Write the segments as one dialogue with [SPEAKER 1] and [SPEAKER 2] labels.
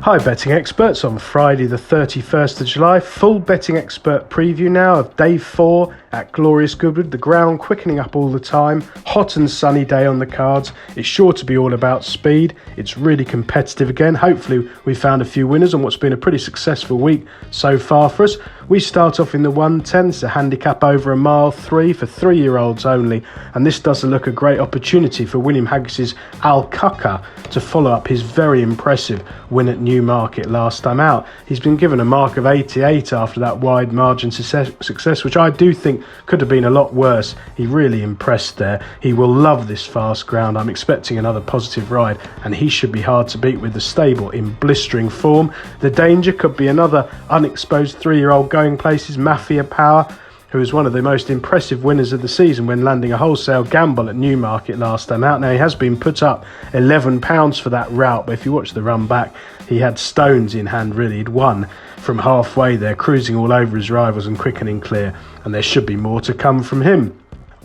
[SPEAKER 1] Hi betting experts, on Friday the 31st of July, full betting expert preview now of day 4 at Glorious Goodwood. The ground quickening up all the time, hot and sunny day on the cards. It's sure to be all about speed. It's really competitive again. Hopefully we found a few winners on what's been a pretty successful week so far for us. We start off in the 110, it's a handicap over a mile 3 for 3-year-olds only, and this does look a great opportunity for William Haggis's Al-Kaka to follow up his very impressive win at Newmarket last time out. He's been given a mark of 88 after that wide margin success, which I do think could have been a lot worse. He really impressed there. He will love this fast ground. I'm expecting another positive ride, and he should be hard to beat with the stable in blistering form. The danger could be another unexposed 3-year-old going places, Mafia Power, who was one of the most impressive winners of the season when landing a wholesale gamble at Newmarket last time out. Now, he has been put up £11 for that route, but if you watch the run back, he had stones in hand, really. He'd won from halfway there, cruising all over his rivals and quickening clear, and there should be more to come from him.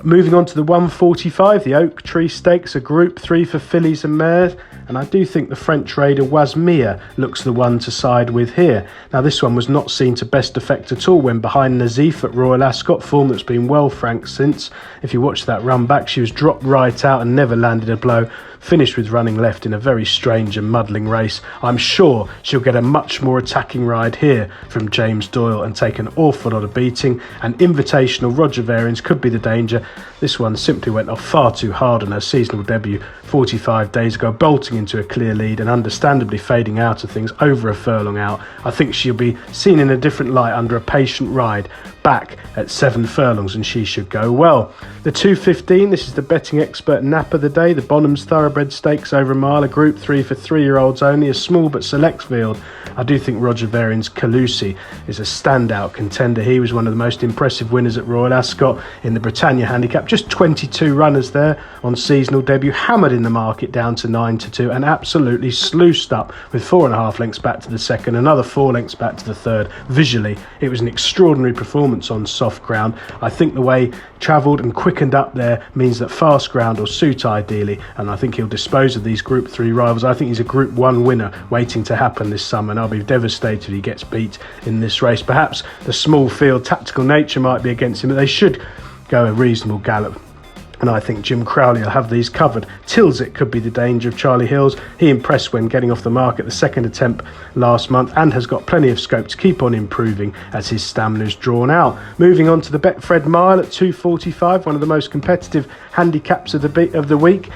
[SPEAKER 1] Moving on to the 145, the Oak Tree Stakes, a Group 3 for fillies and mares, and I do think the French raider Wasmir looks the one to side with here. Now, this one was not seen to best effect at all when behind Nazif at Royal Ascot, form that's been well franked since. If you watch that run back, she was dropped right out and never landed a blow. Finished with running left in a very strange and muddling race. I'm sure she'll get a much more attacking ride here from James Doyle and take an awful lot of beating, and invitational Roger Varians could be the danger. This one simply went off far too hard on her seasonal debut 45 days ago, bolting into a clear lead and understandably fading out of things over a furlong out. I think she'll be seen in a different light under a patient ride back at 7 furlongs, and she should go well. The 215, this is the betting expert nap of the day, the Bonham's Thoroughbred Stakes over a mile, a Group 3 for 3-year-olds only, a small but select field. I do think Roger Varian's Calusi is a standout contender. He was one of the most impressive winners at Royal Ascot in the Britannia Handicap. Just 22 runners there on seasonal debut, hammered in the market down to 9-2, and absolutely sluiced up with 4.5 lengths back to the second, another 4 lengths back to the third. Visually, it was an extraordinary performance on soft ground. I think the way travelled and quickened up there means that fast ground will suit ideally, and I think he'll dispose of these Group 3 rivals. I think he's a Group 1 winner waiting to happen this summer, and I'll be devastated if he gets beat in this race. Perhaps the small field tactical nature might be against him, but they should go a reasonable gallop, and I think Jim Crowley will have these covered. Tilsit could be the danger of Charlie Hills. He impressed when getting off the mark at the second attempt last month and has got plenty of scope to keep on improving as his stamina's drawn out. Moving on to the Betfred Mile at 245, one of the most competitive handicaps of the week.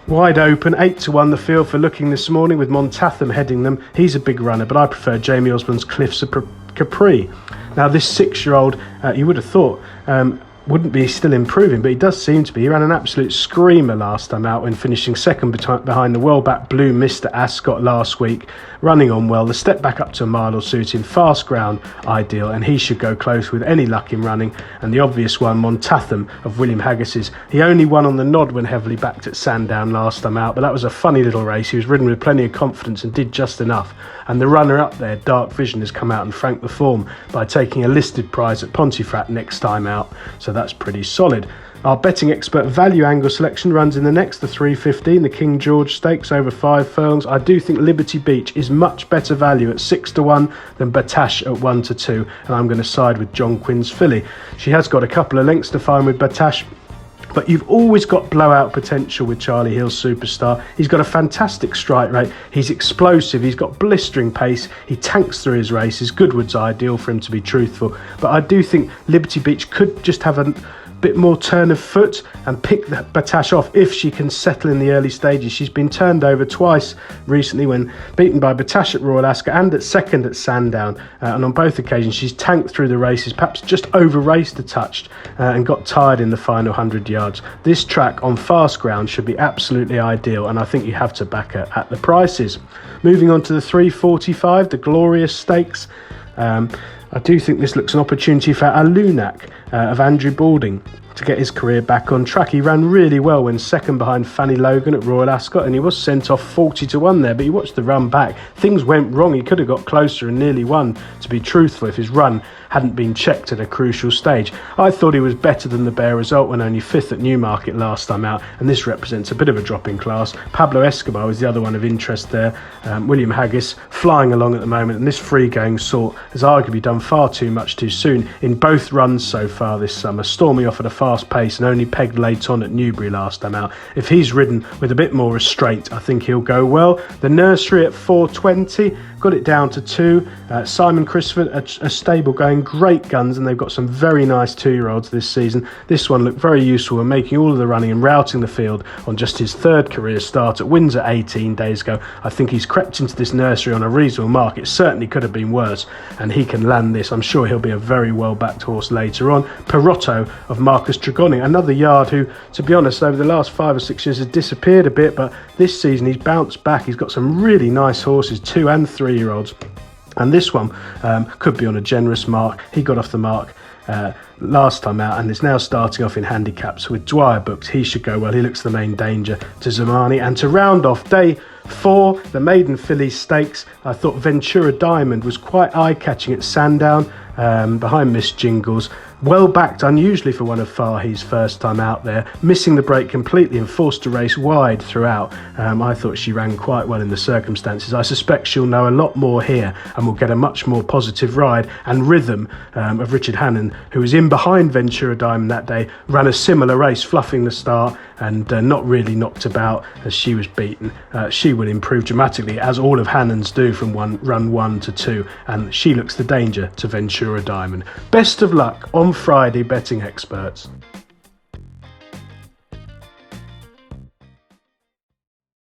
[SPEAKER 1] Wide open, 8-1 the field for looking this morning with Montatham heading them. He's a big runner, but I prefer Jamie Osborne's Cliffs of Capri. Now, this 6-year-old, you would have thought, wouldn't be still improving, but he does seem to be. He ran an absolute screamer last time out when finishing second behind the well-backed Blue Mr. Ascot last week, running on well. The step back up to a mile will suit him. Fast ground ideal, and he should go close with any luck in running. And the obvious one, Montatham of William Haggis's. He only won on the nod when heavily backed at Sandown last time out, but that was a funny little race. He was ridden with plenty of confidence and did just enough. And the runner up there, Dark Vision, has come out and franked the form by taking a listed prize at Pontefract next time out. So that's pretty solid. Our betting expert value angle selection runs in the next, the 315, the King George Stakes over 5 furlongs. I do think Liberty Beach is much better value at 6-1 than Batash at 1-2, and I'm going to side with John Quinn's filly. She has got a couple of lengths to find with Batash, but you've always got blowout potential with Charlie Hill's Superstar. He's got a fantastic strike rate. He's explosive. He's got blistering pace. He tanks through his races. Goodwood's ideal for him, to be truthful. But I do think Liberty Beach could just have a bit more turn of foot and pick that Batash off if she can settle in the early stages. She's been turned over twice recently when beaten by Batash at Royal Ascot and at second at Sandown, and on both occasions she's tanked through the races, perhaps just over raced a touch, and got tired in the final 100 yards. This track on fast ground should be absolutely ideal, and I think you have to back her at the prices. Moving on to the 345, the Glorious Stakes. I do think this looks an opportunity for Alunak of Andrew Balding to get his career back on track. He ran really well when second behind Fanny Logan at Royal Ascot, and he was sent off 40-1 there, but you watched the run back. Things went wrong. He could have got closer and nearly won, to be truthful, if his run hadn't been checked at a crucial stage. I thought he was better than the bare result when only 5th at Newmarket last time out, and this represents a bit of a drop in class. Pablo Escobar was the other one of interest there. William Haggis flying along at the moment, and this free-going sort has arguably done far too much too soon in both runs so far this summer, storming off at a fast pace and only pegged late on at Newbury last time out. If he's ridden with a bit more restraint, I think he'll go well. The Nursery at 4.20, got it down to 2. Simon Christopher, a stable going great guns, and they've got some very nice 2-year-olds this season. This one looked very useful in making all of the running and routing the field on just his 3rd career start at Windsor 18 days ago. I think he's crept into this Nursery on a reasonable mark. It certainly could have been worse, and he can land this. I'm sure he'll be a very well-backed horse later on. Perotto of Marcus Dragoni, another yard who, to be honest, over the last 5 or 6 years has disappeared a bit, but this season he's bounced back. He's got some really nice horses, 2- and 3-year-olds. And this one could be on a generous mark. He got off the mark last time out and is now starting off in handicaps with Dwyer booked. He should go well. He looks the main danger to Zamani. And to round off day 4, the Maiden Fillies Stakes, I thought Ventura Diamond was quite eye-catching at Sandown, behind Miss Jingles. Well backed, unusually for one of Fahey's first time out there, missing the break completely and forced to race wide throughout. I thought she ran quite well in the circumstances. I suspect she'll know a lot more here and will get a much more positive ride and rhythm of Richard Hannon, who was in behind Ventura Diamond that day, ran a similar race, fluffing the start and not really knocked about as she was beaten. She will improve dramatically, as all of Hannon's do, from run 1 to 2, and she looks the danger to Ventura Diamond. Best of luck on Friday, betting experts.